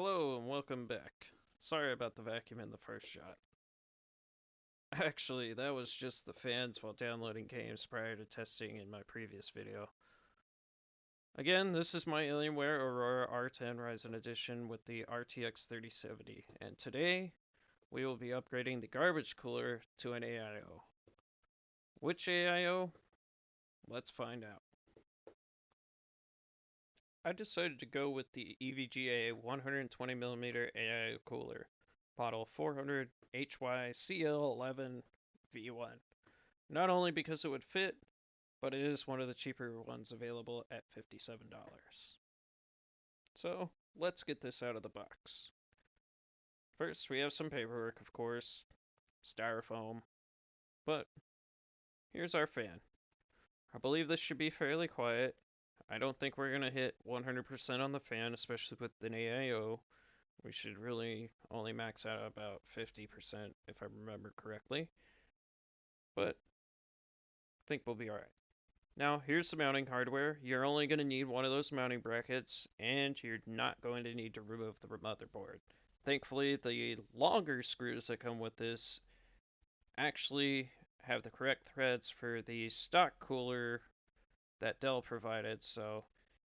Hello and welcome back. Sorry about the vacuum in the first shot. Actually, that was just the fans while downloading games prior to testing in my previous video. Again, this is my Alienware Aurora R10 Ryzen edition with the RTX 3070, and today we will be upgrading the garbage cooler to an AIO. Which AIO? Let's find out. I decided to go with the EVGA 120mm AIO cooler, model 400 HYCL11 V1. Not only because it would fit, but it is one of the cheaper ones available at $57. So, let's get this out of the box. First, we have some paperwork, of course, styrofoam, but here's our fan. I believe this should be fairly quiet. I don't think we're going to hit 100% on the fan, especially with an AIO. We should really only max out about 50% if I remember correctly. But I think we'll be alright. Now, here's the mounting hardware. You're only going to need one of those mounting brackets, and you're not going to need to remove the motherboard. Thankfully, the longer screws that come with this actually have the correct threads for the stock cooler that Dell provided, so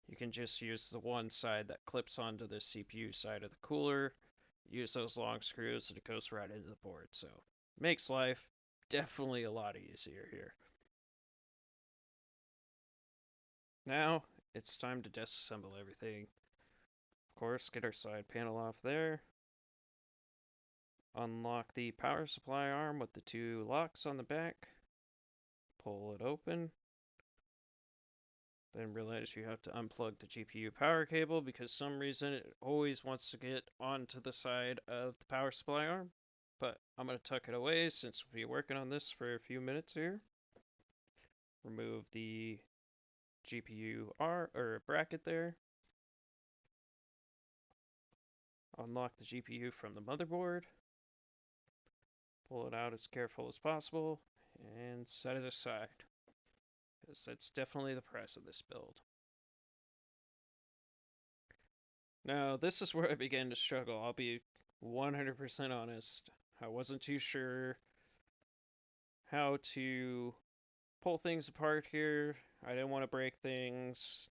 you can just use the one side that clips onto the CPU side of the cooler, use those long screws, and it goes right into the board. So makes life definitely a lot easier here. Now it's time to disassemble everything. Of course, get our side panel off there. Unlock the power supply arm with the two locks on the back. Pull it open. Then realize you have to unplug the GPU power cable because some reason it always wants to get onto the side of the power supply arm. But I'm going to tuck it away since we'll be working on this for a few minutes here. Remove the GPU bracket there. Unlock the GPU from the motherboard. Pull it out as careful as possible and set it aside, because that's definitely the price of this build. Now, this is where I began to struggle. I'll be 100% honest. I wasn't too sure how to pull things apart here. I didn't want to break things.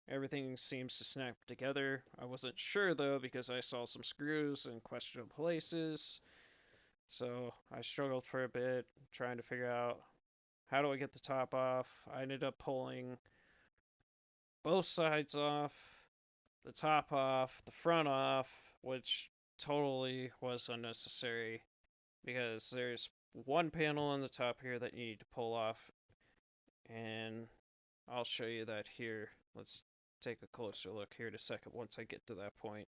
Everything seems to snap together. I wasn't sure though because I saw some screws in questionable places. So I struggled for a bit trying to figure out how do I get the top off. I ended up pulling both sides off, the top off, the front off, which totally was unnecessary because there's one panel on the top here that you need to pull off, and I'll show you that here. Let's take a closer look here in a second once I get to that point.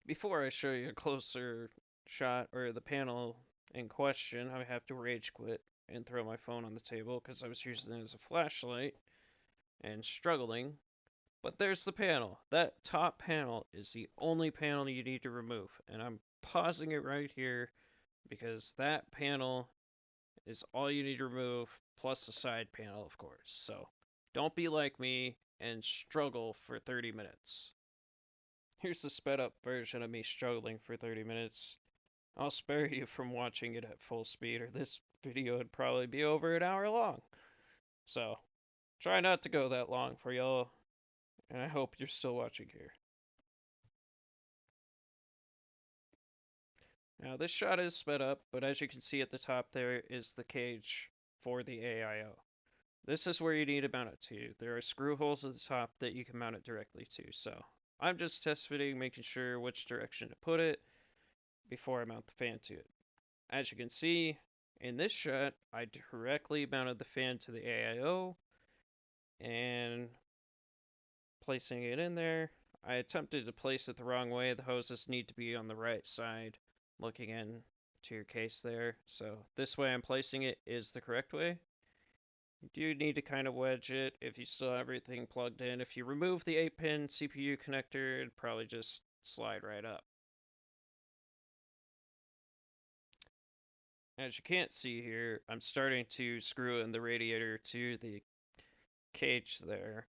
Before I show you a closer shot or the panel in question, I have to rage quit and throw my phone on the table because I was using it as a flashlight and struggling. But there's the panel. That top panel is the only panel you need to remove, and I'm pausing it right here because that panel is all you need to remove, plus the side panel, of course. So don't be like me and struggle for 30 minutes. Here's the sped up version of me struggling for 30 minutes. I'll spare you from watching it at full speed, or this video would probably be over an hour long. So, try not to go that long for y'all, and I hope you're still watching here. Now, this shot is sped up, but as you can see at the top there is the cage for the AIO. This is where you need to mount it to. There are screw holes at the top that you can mount it directly to, so I'm just test fitting, making sure which direction to put it before I mount the fan to it. As you can see, in this shot, I directly mounted the fan to the AIO, and placing it in there, I attempted to place it the wrong way. The hoses need to be on the right side, looking into your case there. So this way I'm placing it is the correct way. You do need to kind of wedge it if you still have everything plugged in. If you remove the 8-pin CPU connector, it'd probably just slide right up. as you can't see here, I'm starting to screw in the radiator to the cage there.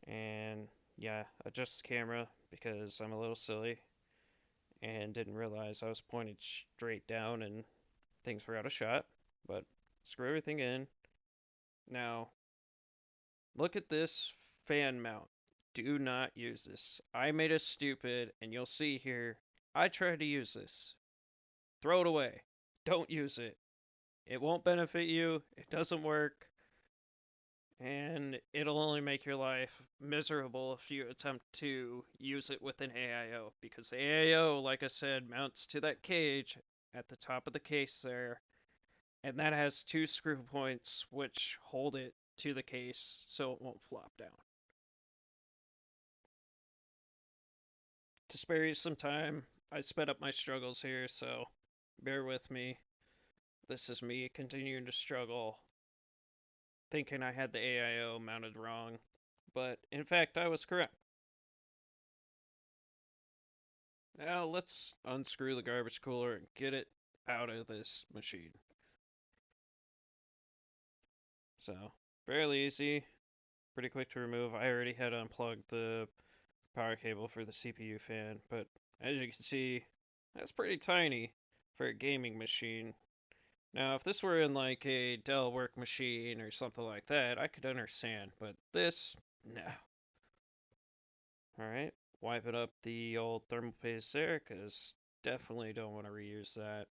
And yeah, adjust the camera because I'm a little silly and didn't realize I was pointed straight down and things were out of shot. But screw everything in. Now, look at this fan mount. Do not use this. I made it stupid, and you'll see here, I tried to use this. Throw it away. Don't use it. It won't benefit you. It doesn't work. And it'll only make your life miserable if you attempt to use it with an AIO. Because the AIO, like I said, mounts to that cage at the top of the case there. And that has 2 screw points which hold it to the case so it won't flop down. To spare you some time, I sped up my struggles here, so bear with me. This is me continuing to struggle, thinking I had the AIO mounted wrong, but in fact I was correct. Now let's unscrew the garbage cooler and get it out of this machine. So, fairly easy, pretty quick to remove. I already had unplugged the power cable for the CPU fan, but as you can see, that's pretty tiny for a gaming machine. Now, if this were in like a Dell work machine or something like that, I could understand, but this, no. Alright, wiping up the old thermal paste there, because definitely don't want to reuse that.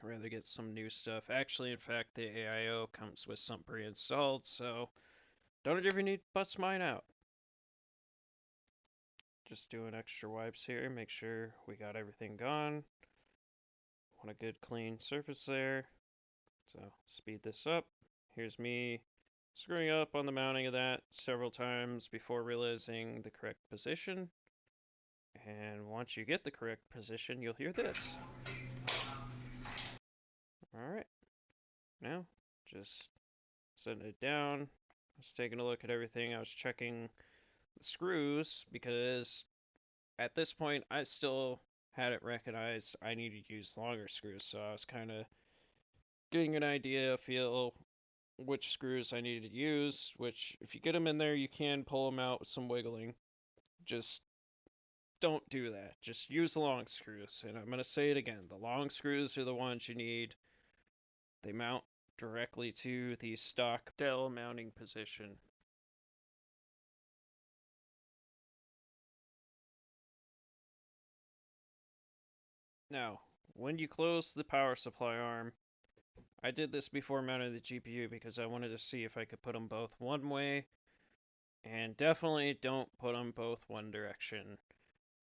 I'd rather get some new stuff. Actually, in fact, the AIO comes with some pre-installed, so don't ever need to bust mine out. Just doing extra wipes here, make sure we got everything gone. Want a good clean surface there. So speed this up. Here's me screwing up on the mounting of that several times before realizing the correct position. And once you get the correct position, you'll hear this. Alright, now just setting it down. I was taking a look at everything. I was checking the screws because at this point I still had it recognized I needed to use longer screws, so I was kind of getting an idea, feel which screws I needed to use, which if you get them in there, you can pull them out with some wiggling. Just don't do that. Just use the long screws. And I'm going to say it again. The long screws are the ones you need. They mount directly to the stock Dell mounting position. Now, when you close the power supply arm, I did this before mounting the GPU because I wanted to see if I could put them both one way, and definitely don't put them both one direction.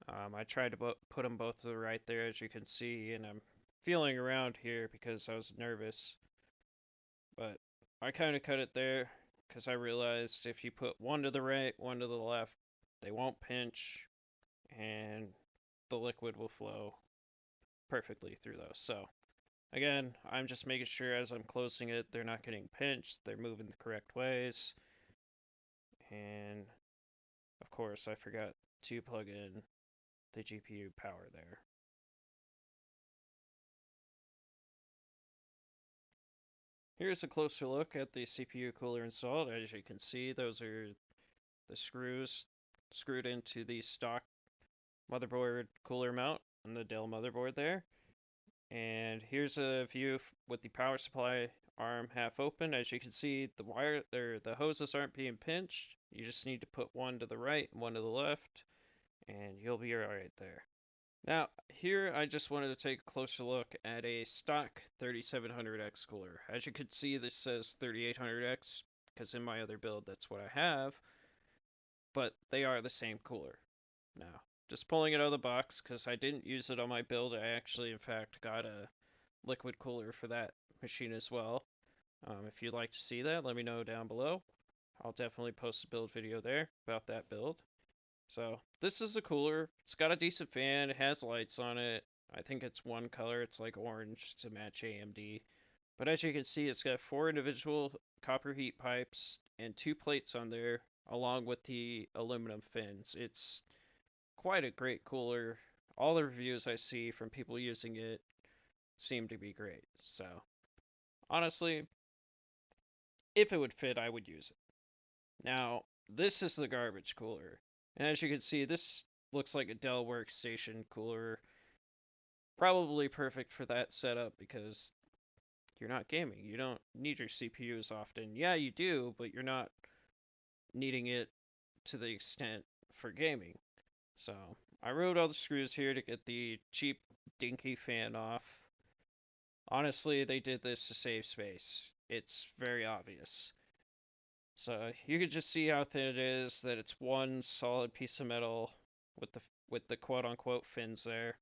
I tried to put them both to the right there, as you can see, and I'm feeling around here because I was nervous. But I kind of cut it there because I realized if you put one to the right, one to the left, they won't pinch, and the liquid will flow perfectly through those. So, again, I'm just making sure as I'm closing it, they're not getting pinched, they're moving the correct ways. And, of course, I forgot to plug in the GPU power there. Here's a closer look at the CPU cooler installed. As you can see, those are the screws screwed into the stock motherboard cooler mount on the Dell motherboard there. And here's a view with the power supply arm half open. As you can see, the hoses aren't being pinched. You just need to put one to the right and one to the left, and you'll be alright there. Now, here I just wanted to take a closer look at a stock 3700X cooler. As you can see, this says 3800X, because in my other build that's what I have, but they are the same cooler. Now, just pulling it out of the box, because I didn't use it on my build, I actually, in fact, got a liquid cooler for that machine as well. If you'd like to see that, let me know down below. I'll definitely post a build video there about that build. So this is a cooler. It's got a decent fan. It has lights on it. I think it's one color. It's like orange to match AMD. But as you can see, it's got 4 individual copper heat pipes and 2 plates on there, along with the aluminum fins. It's quite a great cooler. All the reviews I see from people using it seem to be great. So, honestly, if it would fit, I would use it. Now, this is the garbage cooler. And as you can see, this looks like a Dell workstation cooler. Probably perfect for that setup because you're not gaming. You don't need your CPUs often. Yeah, you do, but you're not needing it to the extent for gaming. So, I removed all the screws here to get the cheap, dinky fan off. Honestly, they did this to save space. It's very obvious. So you can just see how thin it is, that it's one solid piece of metal with the quote unquote fins there.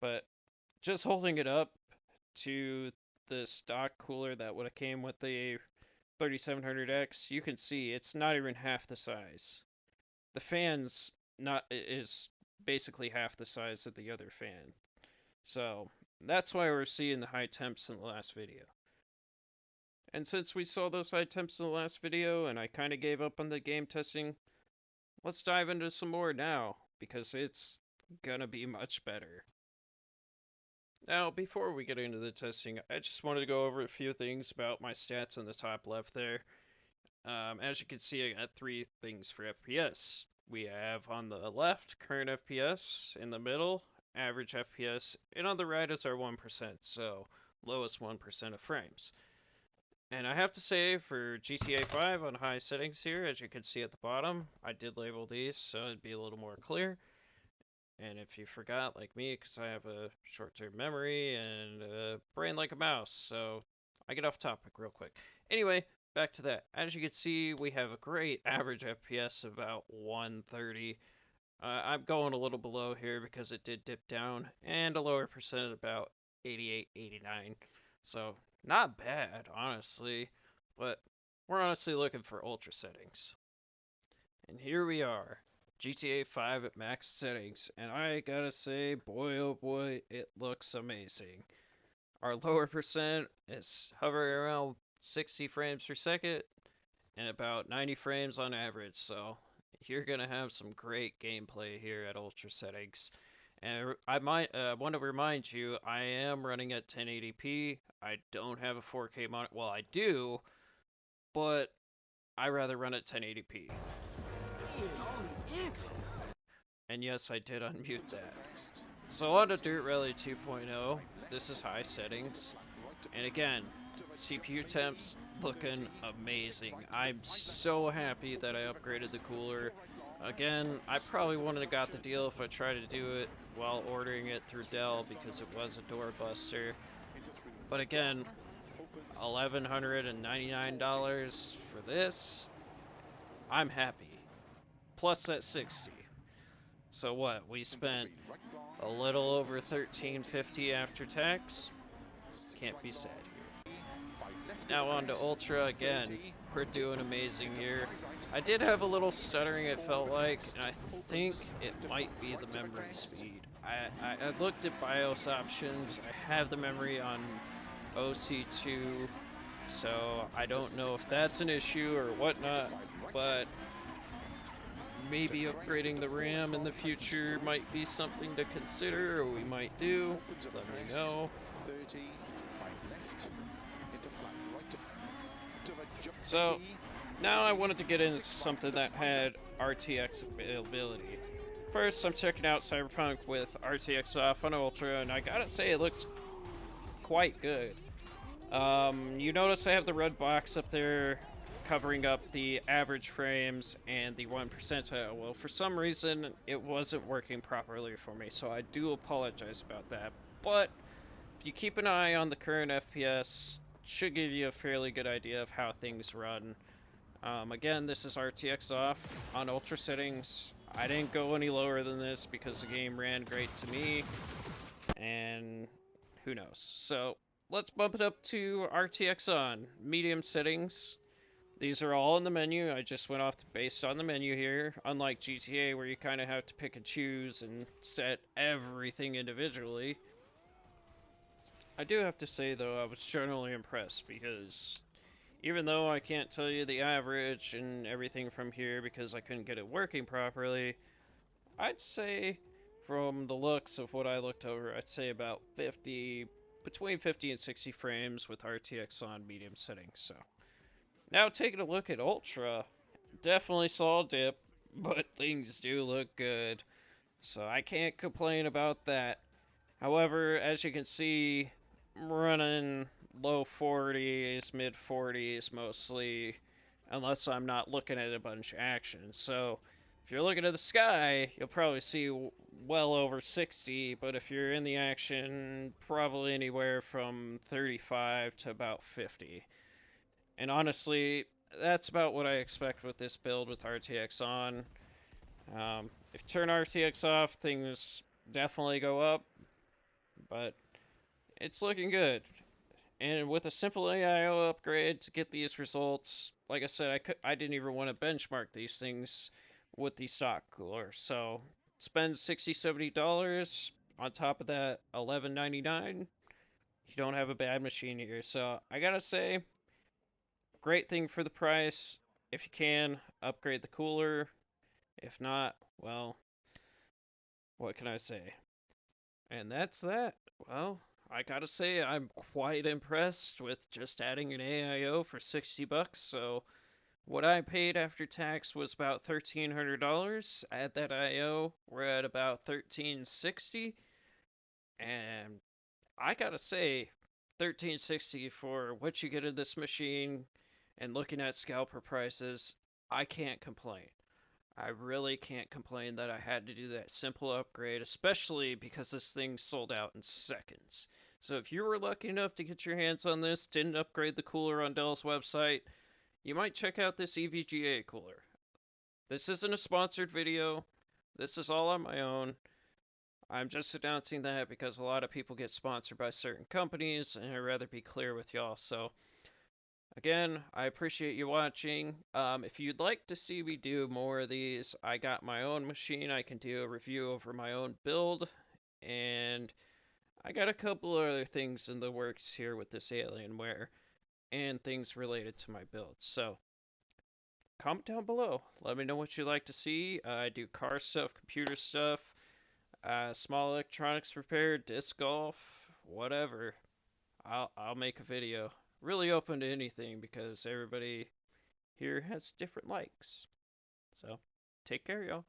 But just holding it up to the stock cooler that would have came with the 3700X, you can see it's not even half the size. The fan's not is basically half the size of the other fan. So that's why we're seeing the high temps in the last video. And since we saw those high temps in the last video and I kind of gave up on the game testing, let's dive into some more now, because it's gonna be much better. Now, before we get into the testing, I just wanted to go over a few things about my stats in the top left there. As you can see, I got 3 things for FPS. We have on the left, current FPS, in the middle, average FPS, and on the right is our 1%, so lowest 1% of frames. And I have to say, for GTA 5 on high settings here, as you can see at the bottom, I did label these so it'd be a little more clear. And if you forgot, like me, because I have a short-term memory and a brain like a mouse, so I get off topic real quick. Anyway, back to that. As you can see, we have a great average FPS of about 130. I'm going a little below here because it did dip down, and a lower percent about 88, 89. So not bad, honestly, but we're honestly looking for ultra settings. And here we are, GTA 5 at max settings, and I gotta say, boy oh boy, it looks amazing. Our lower percent is hovering around 60 frames per second, and about 90 frames on average, so you're gonna have some great gameplay here at ultra settings. And I might want to remind you, I am running at 1080p. I don't have a 4K monitor. Well, I do, but I rather run at 1080p. And yes, I did unmute that. So on to Dirt Rally 2.0, this is high settings. And again, CPU temps looking amazing. I'm so happy that I upgraded the cooler. Again, I probably wouldn't have got the deal if I tried to do it while ordering it through Dell because it was a doorbuster. But again, $1,199 for this, I'm happy. Plus that 60. So what, we spent a little over $1,350 after tax? Can't be sad here. Now on to Ultra again. We're doing amazing here. I did have a little stuttering, it felt like, and I think it might be the memory speed. I looked at BIOS options. I have the memory on OC2, so I don't know if that's an issue or whatnot, but maybe upgrading the RAM in the future might be something to consider, or we might do. Let me know. So, now I wanted to get into something that had RTX availability. First, I'm checking out Cyberpunk with RTX off on Ultra, and I gotta say it looks quite good. You notice I have the red box up there covering up the average frames and the 1%. Well, for some reason, it wasn't working properly for me, so I do apologize about that. But if you keep an eye on the current FPS, should give you a fairly good idea of how things run. Again, this is RTX off on ultra settings. I didn't go any lower than this because the game ran great to me, and who knows. So let's bump it up to RTX on medium settings. These are all in the menu. I just went off based on the menu here, unlike GTA where you kind of have to pick and choose and set everything individually. I do have to say though, I was generally impressed because even though I can't tell you the average and everything from here because I couldn't get it working properly, I'd say from the looks of what I looked over, I'd say about 50, between 50 and 60 frames with RTX on medium settings. So now taking a look at Ultra, definitely saw a dip, but things do look good. So I can't complain about that. However, as you can see, I'm running low 40s, mid 40s mostly, unless I'm not looking at a bunch of action. So if you're looking at the sky, you'll probably see well over 60, but if you're in the action, probably anywhere from 35 to about 50. And honestly, that's about what I expect with this build with RTX on. If you turn RTX off, things definitely go up, but it's looking good. And with a simple AIO upgrade to get these results, like I said, I didn't even want to benchmark these things with the stock cooler. So spend $60-$70 on top of that $11.99. You don't have a bad machine here. So I gotta say, great thing for the price. If you can, upgrade the cooler. If not, well, what can I say? And that's that. Well, I gotta say, I'm quite impressed with just adding an AIO for 60 bucks. So, what I paid after tax was about $1,300. Add that IO, we're at about 1360. And I gotta say, 1360 for what you get in this machine and looking at scalper prices, I can't complain. I really can't complain that I had to do that simple upgrade, especially because this thing sold out in seconds. So if you were lucky enough to get your hands on this, didn't upgrade the cooler on Dell's website, you might check out this EVGA cooler. This isn't a sponsored video. This is all on my own. I'm just announcing that because a lot of people get sponsored by certain companies, and I'd rather be clear with y'all. So again, I appreciate you watching. If you'd like to see me do more of these, I got my own machine. I can do a review over my own build, and I got a couple other things in the works here with this Alienware and things related to my build. So comment down below. Let me know what you'd like to see. I do car stuff, computer stuff, small electronics repair, disc golf, whatever. I'll make a video. Really open to anything because everybody here has different likes. So, take care, y'all.